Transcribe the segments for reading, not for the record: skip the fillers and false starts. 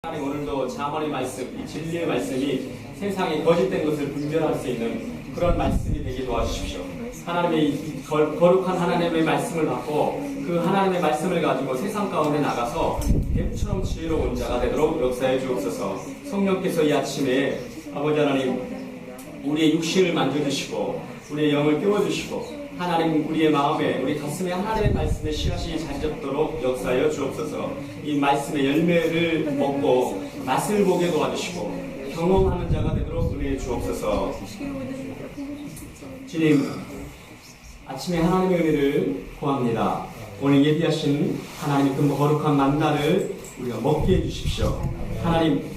하나님 오늘도 자문의 말씀, 이 진리의 말씀이 세상에 거짓된 것을 분별할 수 있는 그런 말씀이 되게 도와주십시오. 하나님의 이 거룩한 하나님의 말씀을 받고 그 하나님의 말씀을 가지고 세상 가운데 나가서 뱀처럼 지혜로운 자가 되도록 역사해 주옵소서. 성령께서 이 아침에 아버지 하나님 우리의 육신을 만져주시고 우리의 영을 깨워주시고 하나님 우리의 마음에 우리 가슴에 하나님의 말씀의 씨앗이 자리 잡도록 역사하여 주옵소서. 이 말씀의 열매를 먹고 맛을 보게 도와주시고 경험하는 자가 되도록 은혜해 주옵소서. 주님, 아침에 하나님의 은혜를 구합니다. 오늘 예비하신 하나님의 그 거룩한 만나를 우리가 먹게 해주십시오. 하나님,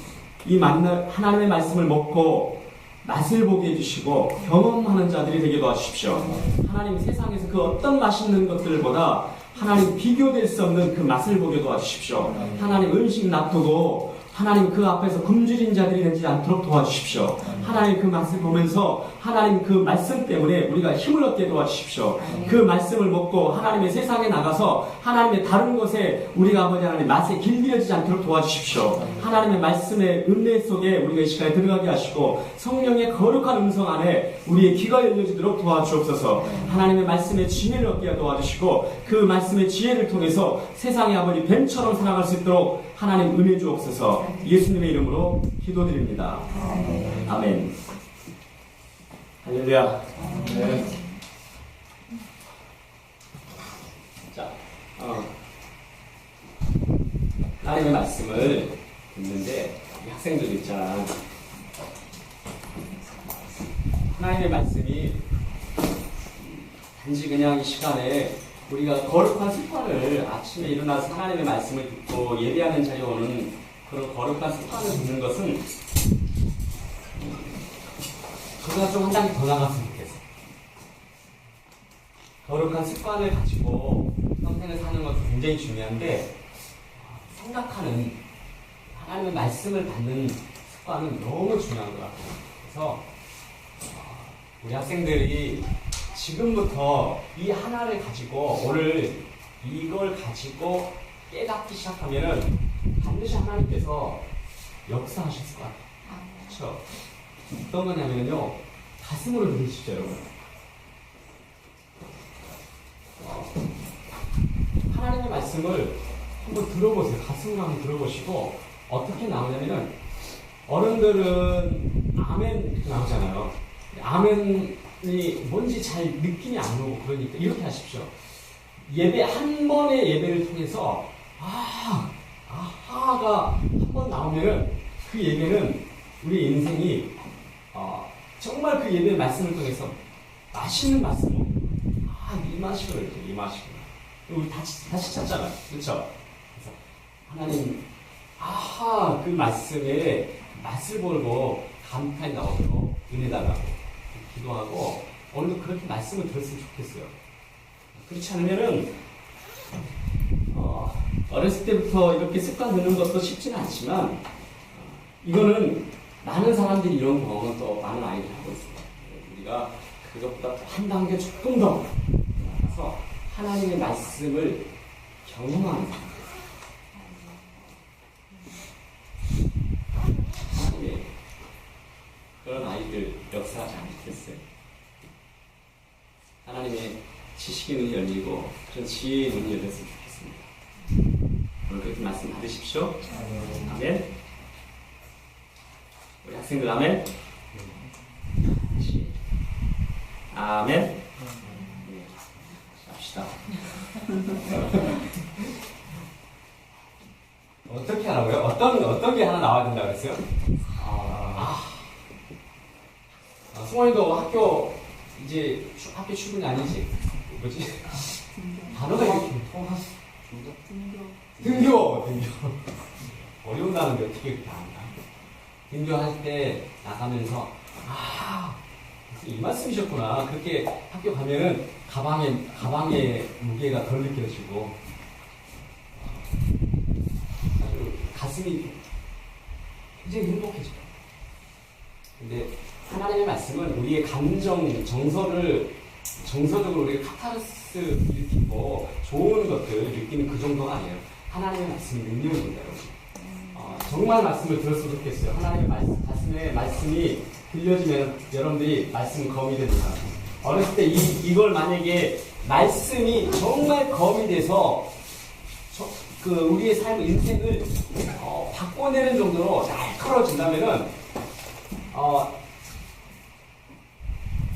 이 만나 하나님의 말씀을 먹고 맛을 보게 해주시고 경험하는 자들이 되게 도와주십시오. 하나님, 세상에서 그 어떤 맛있는 것들보다 하나님 비교될 수 없는 그 맛을 보게 도와주십시오. 하나님, 음식 놔두고 하나님 그 앞에서 굶주린 자들이 되지 않도록 도와주십시오. 하나님 그 맛을 보면서 하나님 그 말씀 때문에 우리가 힘을 얻게 도와주십시오. 그 말씀을 먹고 하나님의 세상에 나가서 하나님의 다른 곳에 우리가 아버지 하나님 맛에 길들여지지 않도록 도와주십시오. 하나님의 말씀의 은혜 속에 우리가 이 시간에 들어가게 하시고 성령의 거룩한 음성 안에 우리의 귀가 열려지도록 도와주옵소서. 하나님의 말씀의 지혜를 얻게 도와주시고 그 말씀의 지혜를 통해서 세상의 아버지 뱀처럼 살아갈 수 있도록 하나님 은혜 주옵소서. 예수님의 이름으로 기도드립니다. 아멘. 할렐루야. 네. 자, 하나님의 말씀을 듣는데 학생들 있잖아. 하나님의 말씀이 단지 그냥 이 시간에 우리가 거룩한 습관을 아침에 일어나서 하나님의 말씀을 듣고 예배하는 자리에 오는 그런 거룩한 습관을 듣는 것은 그보다 좀 한 단계 더 나갔으면 좋겠어요. 거룩한 습관을 가지고 평생을 사는 것도 굉장히 중요한데 생각하는 하나님의 말씀을 받는 습관은 너무 중요한 것 같아요. 그래서 우리 학생들이 지금부터 이 하나를 가지고 오늘 이걸 가지고 깨닫기 시작하면은 반드시 하나님께서 역사하셨을 것 같아요. 그렇죠? 어떤 거냐면요, 가슴으로 들으시죠, 여러분. 하나님의 말씀을 한번 들어보세요. 가슴으로 한번 들어보시고 어떻게 나오냐면은 어른들은 아멘 나오잖아요. 아멘이 뭔지 잘 느낌이 안 오고 그러니까 이렇게 하십시오. 예배 한 번의 예배를 통해서 아하가 한 번 나오면은 그 예배는 우리 인생이 정말 그 예배의 말씀을 통해서 맛있는 말씀 먹고 이 맛이구나 이렇게 이 맛이구나 우리 다시 찾잖아요. 그렇죠? 그래서 하나님 그 말씀에 맛을 보고 감탄이 나오도록 은혜 달라고 기도하고 오늘도 그렇게 말씀을 들었으면 좋겠어요. 그렇지 않으면은 어렸을 때부터 이렇게 습관 드는 것도 쉽지는 않지만 이거는 많은 사람들이 이런 경험은 또 많은 아이들이 하고 있습니다. 우리가 그것보다 한 단계 조금 더 나가서 하나님의 말씀을 경험하는 사람. 하나님의 그런 아이들 역사하지 않겠어요? 하나님의 지식의 눈이 열리고 그런 지혜의 눈이 열렸으면 좋겠습니다. 오늘 그렇게 말씀 받으십시오. 아멘. 우리 학생들 아멘. 아멘. 네, 합시다. 어떻게 하라고요? 어떤 게 하나 나와야 된다고 그랬어요? 승원이도 학교 이제 학교 출근이 아니지? 뭐지? 단어가 이렇게 등교. 어려운 단어인데 어떻게 그렇게 안다? 등교할 때 나가면서 이 말씀이셨구나. 그렇게 학교 가면은 가방의 무게가 덜 느껴지고 아주 가슴이 굉장히 행복해져요. 근데 하나님의 말씀은 우리의 감정, 정서적으로 우리가 카타르시스 일으키고 좋은 것들 느끼는 그 정도가 아니에요. 하나님의 말씀이 능력입니다, 여러분. 정말 말씀을 들었으면 좋겠어요. 하나님의 가슴에 말씀이 들려지면 여러분들이 말씀 검이 됩니다. 어렸을 때 이걸 만약에 말씀이 정말 검이 돼서 우리의 삶, 인생을 바꿔내는 정도로 날카로워진다면은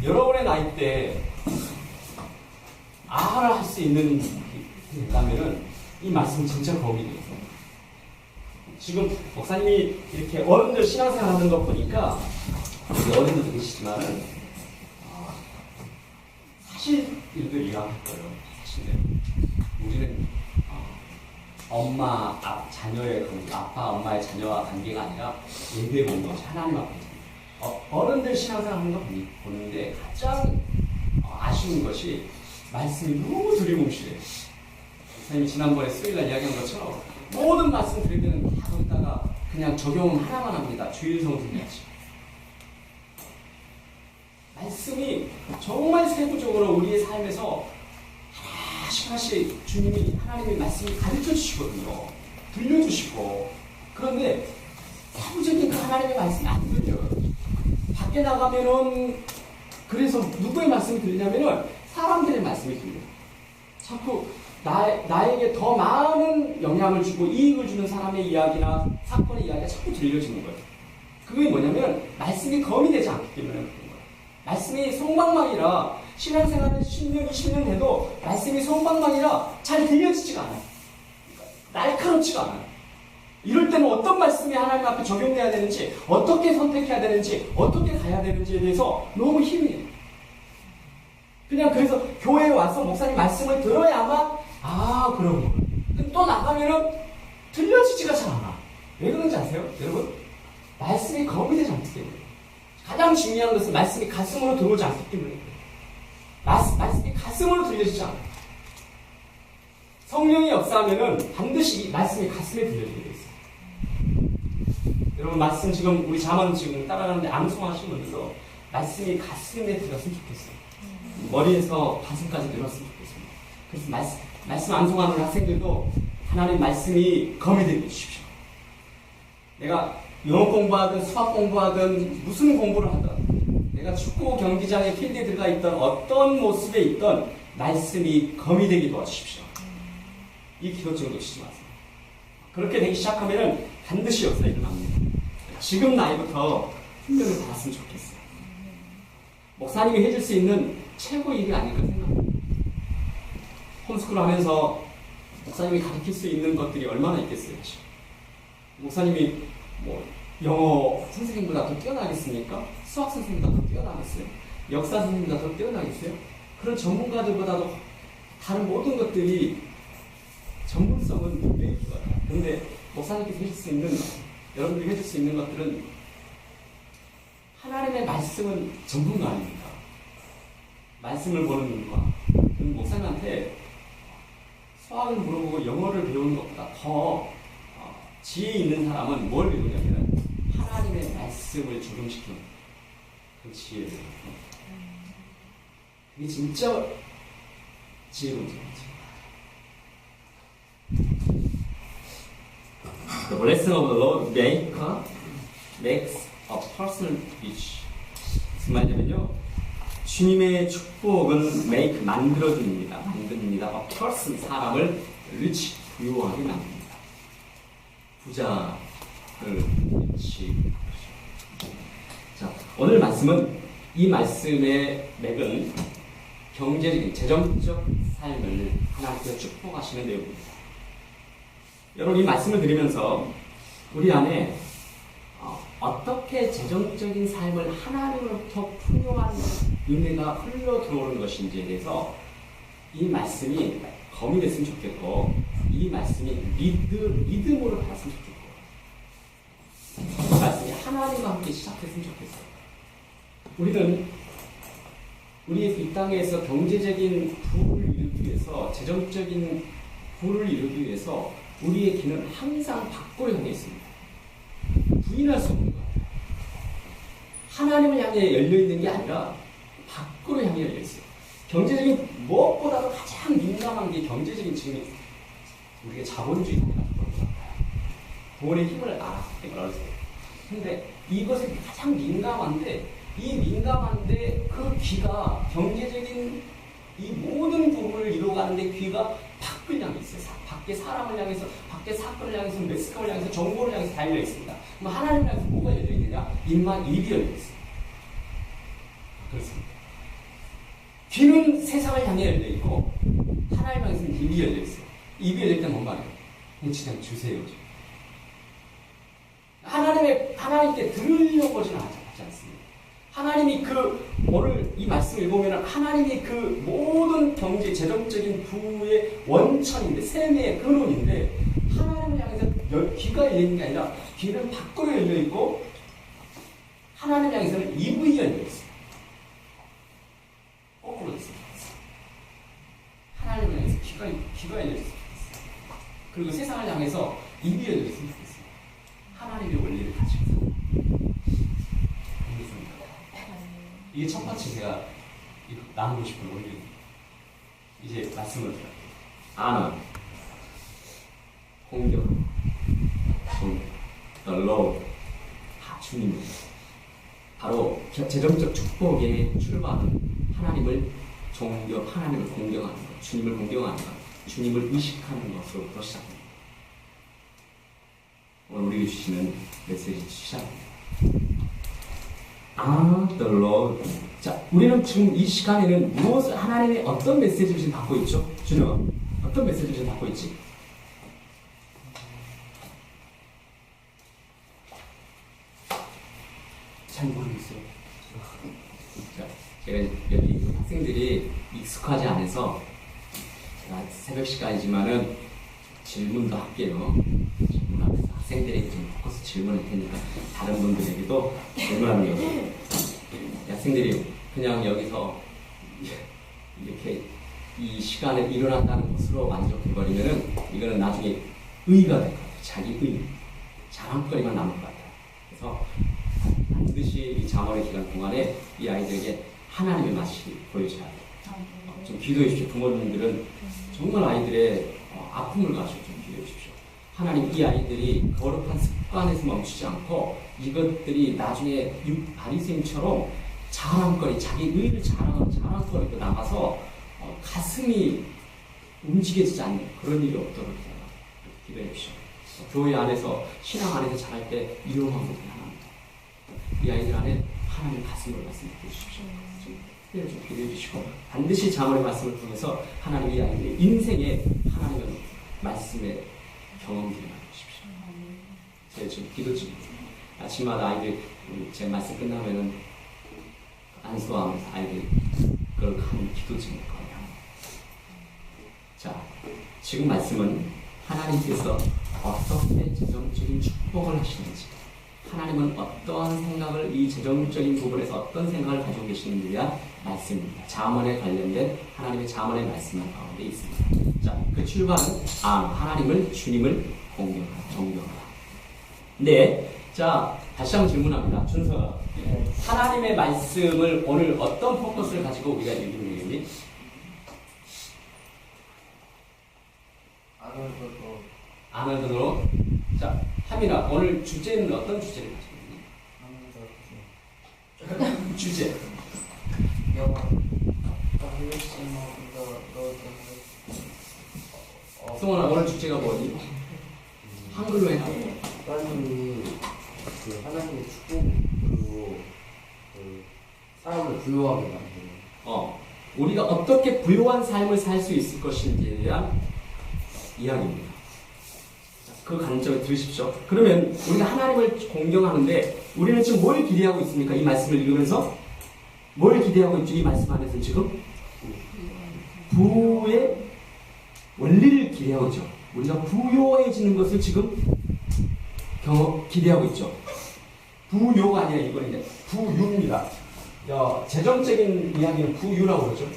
여러분의 나이 때 아하를 할 수 있는 된다면은 이 말씀이 진짜 검이 돼요. 지금 목사님이 이렇게 어른들 신앙생활 하는 거 보니까 어른들도 계시지만은 사실 일들 이해할 거예요. 사실은 우리는 자녀의 아빠, 엄마의 자녀와 관계가 아니라 예배에 보는 것이 하나님 앞에 어른들 신앙생활 하는 거 보는데 가장 아쉬운 것이 말씀이 너무 두리뭉실해요. 목사님이 지난번에 수요일날 이야기한 것처럼 모든 말씀 드릴 때는 다 거기다가 그냥 적용 하나만 합니다. 주일 성수해야지. 말씀이 정말 세부적으로 우리의 삶에서 하나씩 주님이 하나님의 말씀을 가르쳐 주시거든요. 들려주시고. 그런데 세부적인 그 하나님의 말씀이 안 들려요. 밖에 나가면은 그래서 누구의 말씀이 들리냐면은 사람들의 말씀이 들려요. 자꾸 나에게 더 많은 영향을 주고 이익을 주는 사람의 이야기나 사건의 이야기가 자꾸 들려지는 거예요. 그게 뭐냐면 말씀이 검이 되지 않기 때문에 그런 거예요. 말씀이 송방망이라 신앙생활을 10년, 20년 돼도 말씀이 송방망이라 잘 들려지지가 않아요. 날카롭지가 않아요. 이럴 때는 어떤 말씀이 하나님 앞에 적용돼야 되는지, 어떻게 선택해야 되는지, 어떻게 가야 되는지에 대해서 너무 힘이 돼요. 그냥 그래서 교회에 와서 목사님 말씀을 들어야만 그런 거. 또 나가면은 들려지지가 잘 않아. 왜 그런지 아세요? 여러분? 말씀이 검이 되지 않기 때문에. 가장 중요한 것은 말씀이 가슴으로 들어오지 않기 때문에. 말씀이 가슴으로 들려지지 않아요. 성령이 역사하면은 반드시 이 말씀이 가슴에 들려지게 돼 있어요. 여러분, 말씀 지금 우리 자만 지금 따라가는데 암송하시는 분들도 말씀이 가슴에 들었으면 좋겠어요. 머리에서 가슴까지 들었으면 좋겠습니다. 그래서 말씀 암송하는 학생들도 하나님 말씀이 검이 되게 해주십시오. 내가 영어 공부하든 수학 공부하든 무슨 공부를 하든 내가 축구 경기장에 필드에 들어가 있던 어떤 모습에 있던 말씀이 검이 되게 도와주십시오. 이 기도 좀 놓치지 마세요. 그렇게 되기 시작하면 반드시 역사 일어납니다. 지금 나이부터 훈련을 받았으면 좋겠어요. 목사님이 해줄 수 있는 최고의 일이 아닐까 생각합니다. 홈스쿨 하면서 목사님이 가르칠 수 있는 것들이 얼마나 있겠어요. 목사님이 영어 선생님보다 더 뛰어나겠습니까? 수학 선생님보다 더 뛰어나겠어요? 역사 선생님보다 더 뛰어나겠어요? 그런 전문가들보다도 다른 모든 것들이 전문성은 분명히 있어요. 그런데 목사님께서 해줄 수 있는, 여러분들이 해줄 수 있는 것들은 하나님의 말씀은 전문가 아닙니다. 말씀을 보는 눈과 목사님한테 수학을 물어보고 영어를 배우는 것보다 더 지혜 있는 사람은 뭘 배우냐면 하나님의 말씀을 적용시키는 그 지혜를 배워요. 그게 진짜 지혜로운 점이죠. The blessing of the Lord makes a person rich. 무슨 말이냐면요, 주님의 축복은 만들어줍니다. A person, 사람을 rich, 부유하게 만듭니다. 부자를 rich. 자, 오늘 말씀은 이 말씀의 맥은 경제적인, 재정적 삶을 하나님께서 축복하시는 내용입니다. 여러분, 이 말씀을 들으면서 우리 안에 어떻게 재정적인 삶을 하나님으로부터 풍요한 은혜가 흘러 들어오는 것인지에 대해서 이 말씀이 검이 됐으면 좋겠고, 이 말씀이 믿음으로 받았으면 좋겠고, 이 말씀이 하나님과 함께 시작했으면 좋겠어요. 우리는 우리 이 땅에서 경제적인 부를 이루기 위해서, 재정적인 부를 이루기 위해서 우리의 길은 항상 밖으로 향해 있습니다. 부인할 수 없는 거예요. 하나님을 향해 열려있는 게 아니라 밖으로 향해 열려있어요. 경제적인 무엇보다도 가장 민감한 게 경제적인 측면이 우리가 자본주의 사회가 그런 것 같아요. 돈의 힘을 알았기 때문에 어렸을 때. 근데 이것에 가장 민감한데 이 민감한데 그 귀가 경제적인 이 모든 부분을 이루어가는데 귀가 밖을 향해 있어요. 밖에 사람을 향해서, 밖에 사건을 향해서, 매스컴을 향해서, 정보를 향해서 다 열려 있습니다. 그럼 하나님을 향해서 뭐가 열려 있느냐? 입만, 입이 열려 있어요. 그렇습니다. 귀는 세상을 향해 열려 있고 하나님 향해서는 입이 열려 있어요. 입이 열릴 때 뭔 말이에요? 그냥 주세요. 하나님께 들으려고 하지는 않습니다. 하나님이 오늘 이 말씀을 읽으면 하나님이 그 모든 경제, 재정적인 부의 원천인데, 셈의 근원인데, 하나님을 향해서 귀가 열리는 게 아니라 귀는 밖으로 열려 있고, 하나님을 향해서는 입이 열려 있어요. 거꾸로 됐습니다. 하나님을 향해서 귀가 열려 있어요. 그리고 세상을 향해서 입이 열려 있으면 좋겠어요. 하나님의 원리를 가지고 있습니다. 이게 첫 번째 제가 나누고 싶은 원리입니다. 이제 말씀을 드릴게요. 아는, 공경, the Lord, 다 주님입니다. 바로 재정적 축복의 출발은 하나님을 하나님을 공경하는 것, 주님을 공경하는 것, 주님을 의식하는 것으로부터 시작합니다. 오늘 우리에게 주시는 메시지 시작합니다. the Lord. 자, 우리는 지금 이 시간에는 하나님의 어떤 메시지를 지금 받고 있죠? 준영아, 어떤 메시지를 지금 받고 있지? 잘 모르겠어요. 자, 제가 여기 학생들이 익숙하지 않아서 제가 새벽 시간이지만은 질문도 할게요. 질문하면서 학생들에게 좀 포커스 질문할 테니까 다른 분들에게도 질문하는 거예요. 학생들이 그냥 여기서 이렇게 이 시간에 일어났다는 것으로 만족해버리면은 이거는 나중에 의의가 될 것 같아요. 자기 의의, 자랑거리만 남을 것 같아요. 그래서 반드시 이 자원의 기간 동안에 이 아이들에게 하나님의 맛이 보여줘야 돼요. 좀 기도해 주십시오. 부모님들은 정말 아이들의 아픔을 가지고 좀 기도해 주십시오. 하나님, 이 아이들이 거룩한 습관에서 멈추지 않고 이것들이 나중에 바리새인처럼 자랑거리, 자기 의를 자랑거리로 나가서 가슴이 움직여지지 않는 그런 일이 없도록 기도해 주십시오. 교회 안에서, 신앙 안에서 자랄 때 이런 방법이 하나입니다. 이 아이들 안에 하나님 가슴을 말씀해 주십시오. 좀 기도해 주시고 반드시 자문의 말씀을 통해서 하나님 이 아이들의 인생에 하나님의 말씀의 경험들을 만드십시오. 제가 지금 기도 중입니다. 아침마다 아이들 제 말씀 끝나면은 안수하면서 아이들이 그걸 하는 기도 중일 거예요. 자, 지금 말씀은 하나님께서 어떻게 재정적인 축복을 하시는지, 하나님은 어떠한 생각을, 이 재정적인 부분에서 어떤 생각을 가지고 계시는지에 대한 말씀입니다. 잠언에 관련된 하나님의 잠언의 말씀 가운데 있습니다. 자, 그 출발은 하나님을, 주님을 공경하라, 존경하라. 네, 자, 다시 한번 질문합니다. 준서가 하나님의 말씀을 오늘 어떤 포커스를 가지고 우리가 읽는 얘기니? 아너드로. 자, 하민아, 오늘 주제는 어떤 주제를 가지고 있니? 주제. 성원아, 오늘 주제가 뭐니? 한글로 해라. 하나님이 하나님의 축복 그리고 사람을 부유하게 만드는. 우리가 어떻게 부유한 삶을 살 수 있을 것인지에 대한 이야기입니다. 그 관점에 들으십시오. 그러면 우리가 하나님을 공경하는데 우리는 지금 뭘 기대하고 있습니까? 이 말씀을 읽으면서 뭘 기대하고 있죠? 이 말씀 안에서 지금 부의 원리를 기대하고 있죠. 우리가 부유해지는 것을 지금 기대하고 있죠. 부요가 아니라 이건 이제 부유입니다. 재정적인 이야기는 부유라고 그러죠.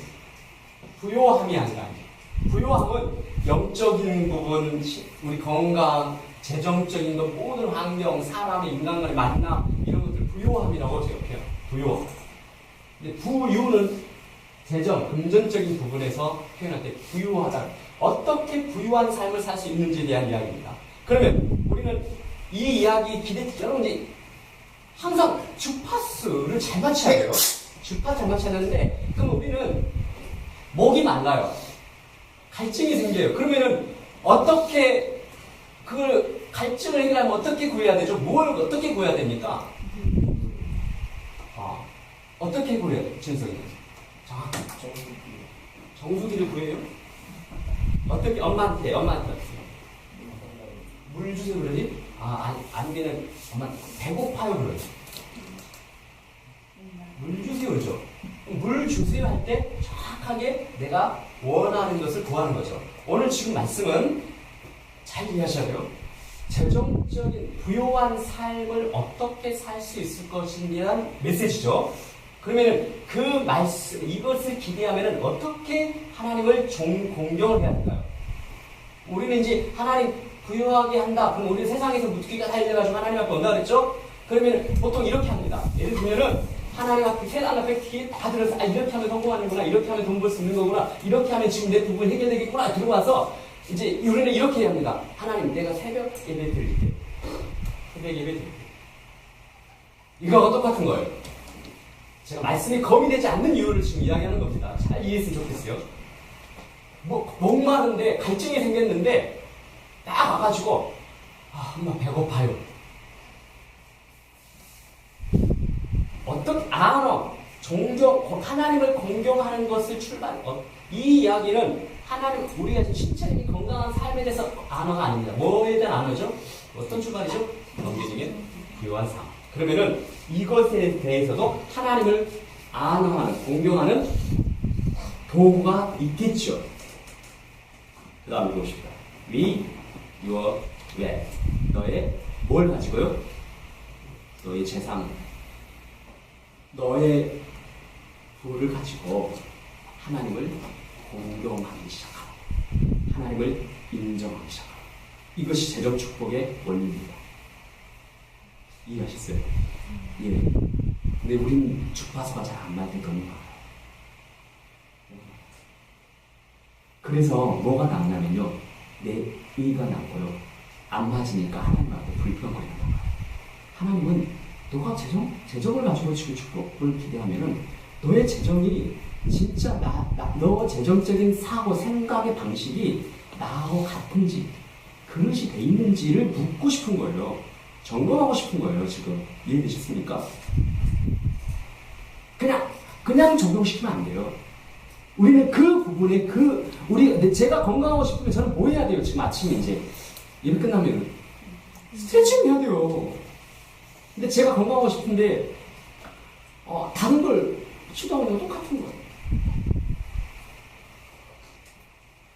부요함이 아니라 부요함은 영적인 부분, 우리 건강, 재정적인 것, 모든 환경, 사람의 인간과의 만남 이런 것들 부요함이라고 제가 표현해요. 부요함. 근데 부유는 재정, 금전적인 부분에서 표현할 때 부유하다. 어떻게 부유한 삶을 살 수 있는지에 대한 이야기입니다. 그러면 우리는 이 이야기 여러분 이제 항상 주파수를 잘 맞춰야 돼요. 주파수 잘 맞춰야 되는데, 그럼 우리는 목이 말라요. 갈증이 생겨요. 그러면은 어떻게 그 갈증을 해결하면 어떻게 구해야 되죠? 뭘 어떻게 구해야 됩니까? 어떻게 구해야 돼요? 진석이. 정수기를 구해요? 어떻게? 엄마한테 물 주세요 그러지? 안 되는 엄마 배고파요 그러지. 물 주세요 그러죠. 물 주세요 할 때 정확하게 내가 원하는 것을 구하는 거죠. 오늘 지금 말씀은 잘 이해하셔야 돼요. 재정적인 부요한 삶을 어떻게 살 수 있을 것인에 대한 메시지죠. 그러면 그 말씀, 이것을 기대하면 어떻게 하나님을 공경을 해야 될까요? 우리는 이제 하나님 부유하게 한다. 그럼 우리는 세상에서 무기가 달려가지고 하나님 앞에 온다 그랬죠? 그러면 보통 이렇게 합니다. 예를 들면은 하나님 앞에 세상 앞에 귀에 다 들어서 이렇게 하면 성공하는구나, 이렇게 하면 돈 벌 수 있는 거구나, 이렇게 하면 지금 내 부분 해결되겠구나 들어와서 이제 우리는 이렇게 합니다. 하나님 내가 새벽 예배 드릴게. 새벽 예배 드릴게. 이거하고 똑같은 거예요. 제가 말씀이 거미되지 않는 이유를 지금 이야기하는 겁니다. 잘 이해했으면 좋겠어요. 목마른데 갈증이 생겼는데 딱 와가지고 엄마 배고파요. 어떤 하나님을 공경하는 것을 이 이야기는 하나님 우리가 지금 신체적인 건강한 삶에 대해서 안어가 아닙니다. 뭐에 대한 안어죠? 어떤 출발이죠? 넘겨지면 부요한 삶. 그러면은 이것에 대해서도 하나님을 안어하는 공경하는 도구가 있겠죠. 그 다음에 보십시다. We, your, where. 너의 뭘 가지고요? 너의 재산, 너의 부를 가지고 하나님을 공경하기 시작하라. 하나님을 인정하기 시작하라. 이것이 재정 축복의 원리입니다. 이해하셨어요? 예. 근데 우린 주파수가 잘 안 맞는 겁니다. 그래서 뭐가 남냐면요, 내 의가 남고요, 안 맞으니까 하나님 앞에 불평거리는 거예요. 하나님은 너가 재정을 가지고 지금 축복을 기대하면은 너의 재정이 진짜 너 재정적인 사고, 생각의 방식이 나하고 같은지, 그릇이 돼 있는지를 묻고 싶은 거예요. 점검하고 싶은 거예요, 지금. 이해되셨습니까? 그냥 적용시키면 안 돼요. 우리는 그 부분에 제가 건강하고 싶으면 저는 뭐 해야 돼요? 지금 아침에 이제 일 끝나면 스트레칭 해야 돼요. 근데 제가 건강하고 싶은데 다른 걸 시도하는 건 똑같은 거예요.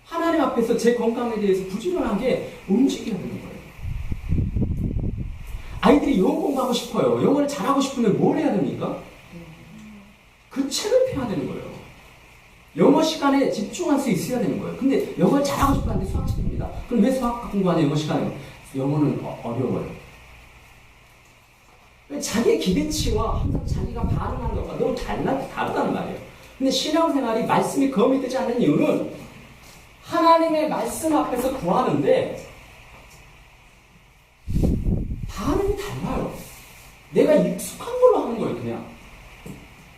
하나님 앞에서 제 건강에 대해서 부지런하게 움직여야 되는 거예요. 아이들이 영어 공부하고 싶어요. 영어를 잘하고 싶으면 뭘 해야 됩니까? 그 책을 펴야 되는 거예요. 영어 시간에 집중할 수 있어야 되는 거예요. 근데 영어를 잘하고 싶었는데 수학 시킵니다. 그럼 왜 수학 공부하냐, 영어 시간에? 영어는 어려워요. 자기의 기대치와 항상 자기가 반응하는 것과 너무 다르다는 말이에요. 근데 신앙생활이 말씀이 검이 되지 않는 이유는 하나님의 말씀 앞에서 구하는데 반응이 달라요. 내가 익숙한 걸로 하는 거예요, 그냥.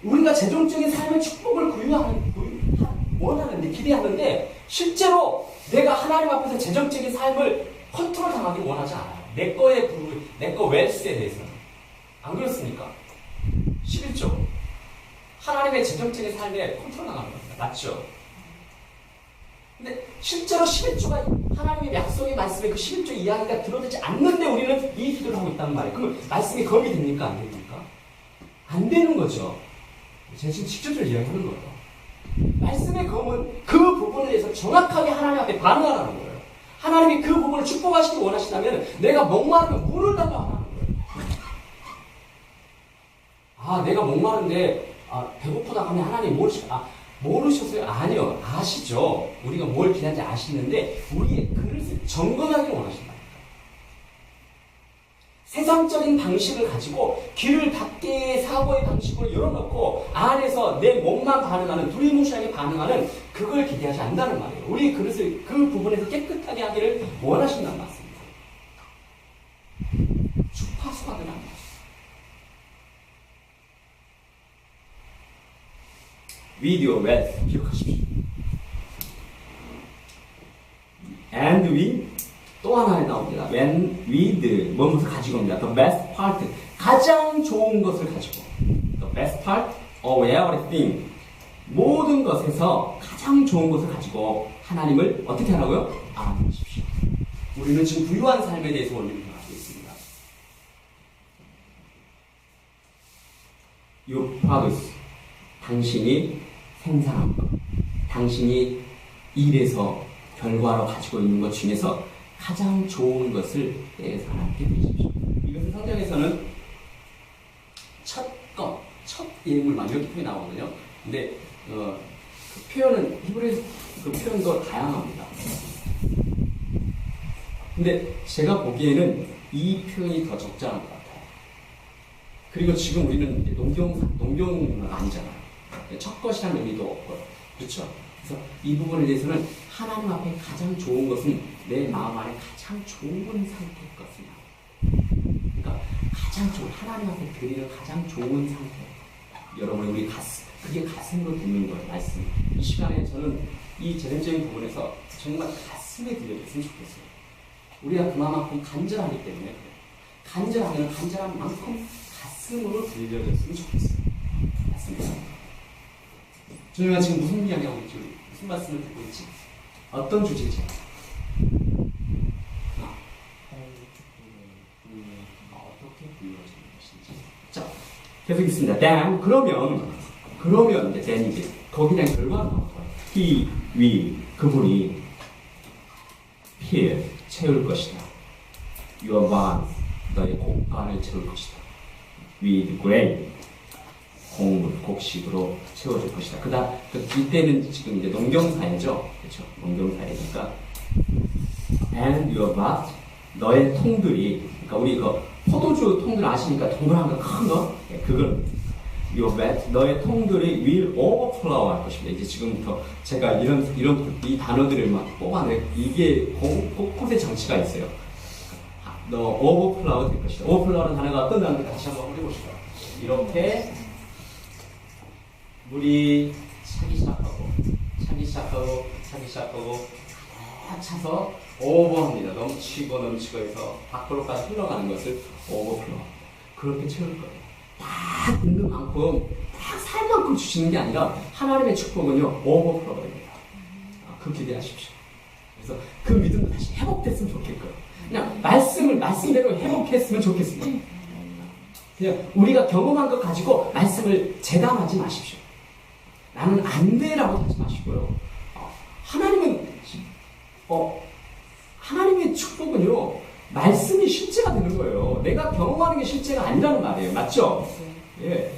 우리가 재정적인 삶의 축복을 원하는데, 기대하는데, 실제로 내가 하나님 앞에서 재정적인 삶을 컨트롤 당하기 원하지 않아요. 내 거 웰스에 대해서는. 안 그렇습니까? 11조. 하나님의 재정적인 삶에 컨트롤 당하는 겁니다. 맞죠? 근데 실제로 11조가 하나님의 약속의 말씀에 그 11조 이야기가 들어지지 않는데 우리는 이 기도를 하고 있단 말이에요. 그럼 말씀이 검이 됩니까? 안 됩니까? 안 되는 거죠. 제가 지금 직접적으로 이야기하는 거예요. 말씀의 검은 그 부분에 대해서 정확하게 하나님 앞에 반응하라는 거예요. 하나님이 그 부분을 축복하시기 원하신다면 내가 목마르면 물을 달라고 하는 거예요. 내가 목마른데 배고프다 하면 하나님 모르셨어요? 아니요. 아시죠. 우리가 뭘 기대하는지 아시는데 우리의 그릇을 점검하기를 원하신다. 세상적인 방식을 가지고 귀를 밖에 사고의 방식으로 열어놓고 안에서 내 몸만 반응하는, 두리뭉실하게 반응하는 그걸 기대하지 않는다는 말이에요. 우리 그릇을 그 부분에서 깨끗하게 하기를 원하신다는 말씀입니다. with or with 기억하십시오. and with 또 하나 나옵니다. when with 무엇을 가지고 옵니다. the best part 가장 좋은 것을 가지고 the best part of everything 모든 것에서 가장 좋은 것을 가지고 하나님을 어떻게 하라고요? 알아보십시오. 우리는 지금 부유한 삶에 대해서 원리를 하고 있습니다. You produce 당신이 생산한 것, 당신이 일에서 결과로 가지고 있는 것 중에서 가장 좋은 것을 내서 하나님께 드리십시오. 이것은 성경에서는 첫 예물만 이렇게 표현이 나오거든요. 근데 그 표현은 히브리서 그 표현도 다양합니다. 근데 제가 보기에는 이 표현이 더 적절한 것 같아요. 그리고 지금 우리는 이제 농경은 아니잖아요. 첫 것이라는 의미도 없고, 그렇죠? 그래서 이 부분에 대해서는 하나님 앞에 가장 좋은 것은 내 마음 안에 가장 좋은 상태일 것이냐. 그러니까 가장 좋은 하나님 앞에 드리는 가장 좋은 상태. 여러분 우리 그게 가슴으로 듣는 거예요. 말씀. 이 시간에 저는 이 재정적인 부분에서 정말 가슴에 들려줬으면 좋겠어요. 우리가 그만큼 간절하기 때문에 그래요. 간절하면 간절한 만큼 가슴으로 들려줬으면 좋겠어요. 맞습니다. 준영아 지금 무슨 이야기하고 있지? 무슨 말씀을 듣고 있지? 어떤 주제지? 어떻게 불러지는 것인지. 자, 계속 있습니다. then 그러면 이제 then 이제 거기에 대한 결과가 나와요. he will 그분이 fill 채울 것이다. your barns 너의 곡간을 채울 것이다. with grain 곡물, 곡식으로 채워줄 것이다. 그다음 이때는 지금 이제 농경사회죠, 그렇죠? 농경사회니까 and your vats 너의 통들이 그러니까 우리 그 포도주 통들 아시니까 동그란 거 큰 거, 네, 그걸 your vats 너의 통들이 will overflow 할 것입니다. 이제 지금부터 제가 이런 이 단어들을 막 뽑아내 이게 곳곳에 장치가 있어요. 너 overflow 될 것이다. overflow라는 단어가 어떤 단어인지 다시 한번 해보시죠. 이렇게 물이 차기 시작하고 다 차서 오버합니다. 넘치고 해서 밖으로까지 흘러가는 것을 오버플로우. 그렇게 채울 거예요. 딱 있는 만큼 딱 살 만큼 주시는 게 아니라 하나님의 축복은요 오버플로우가 됩니다. 그 기대하십시오. 그래서 그 믿음도 다시 회복됐으면 좋겠고요. 그냥 말씀대로 회복했으면 좋겠습니다. 그냥 우리가 경험한 것 가지고 말씀을 재단하지 마십시오. 나는 안 돼라고 하지 마시고요. 하나님의 축복은요, 말씀이 실제가 되는 거예요. 내가 경험하는 게 실제가 아니라는 말이에요. 맞죠? 예.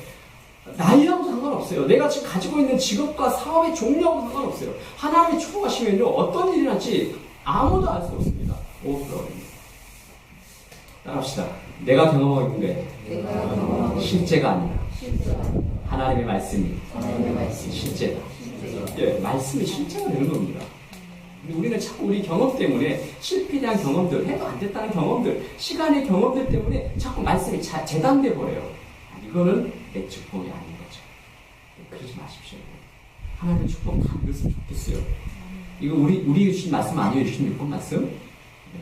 나이하고 상관없어요. 내가 지금 가지고 있는 직업과 사업의 종류하고 상관없어요. 하나님이 축복하시면요, 어떤 일이 날지 아무도 알 수 없습니다. 오프로입니다. 따라합시다. 내가 경험하고 있는 게 실제가 아니라 하나님의 말씀이 실제다. 예, 말씀이 실제가 되는 겁니다. 근데 우리는 자꾸 우리 경험 때문에 실패에 대한 경험들, 해도 안 됐다는 경험들, 시간의 경험들 때문에 자꾸 말씀이 재단돼 버려요. 이거는 내 축복이 아닌 거죠. 그러지 마십시오. 하나님의 축복 다 믿었으면 좋겠어요. 이거 우리 주신 말씀 아니에요? 주신 율법 말씀? 네.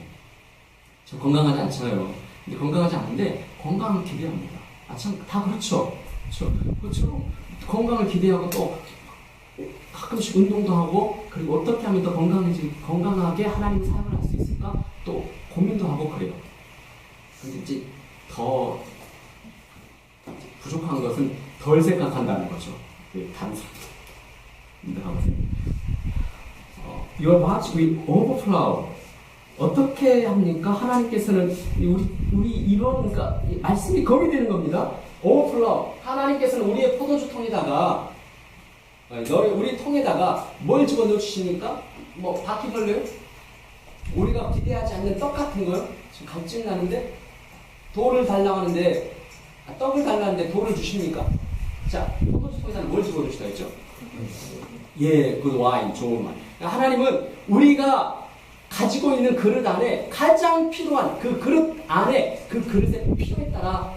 저 건강하지 않잖아요. 근데 건강하지 않은데 건강을 기대합니다. 아, 참, 다 그렇죠. 그렇죠. 건강을 기대하고 또 가끔씩 운동도 하고 그리고 어떻게 하면 더 건강하게 하나님 사역을 할 수 있을까? 또 고민도 하고 그래요. 근데 이제 더 부족한 것은 덜 생각한다는 거죠. 다른 사람들. Your heart will overflow. 어떻게 합니까? 하나님께서는 우리 이런 그러니까 말씀이 검이 되는 겁니다. overflow. 하나님께서는 우리의 포도주 통에다가 우리 통에다가 뭘 집어넣어 주십니까? 뭐 바퀴벌레요? 우리가 기대하지 않는 떡 같은 거요? 지금 갈증 나는데 돌을 달라고 하는데 떡을 달라는데 돌을 주십니까? 자, 포도주 통에다가 뭘 집어넣어 주시다 했죠? 예, 그 와인, 좋은 와인. 하나님은 우리가 가지고 있는 그릇 안에 가장 필요한 그 그릇 안에 그 그릇의 필요에 따라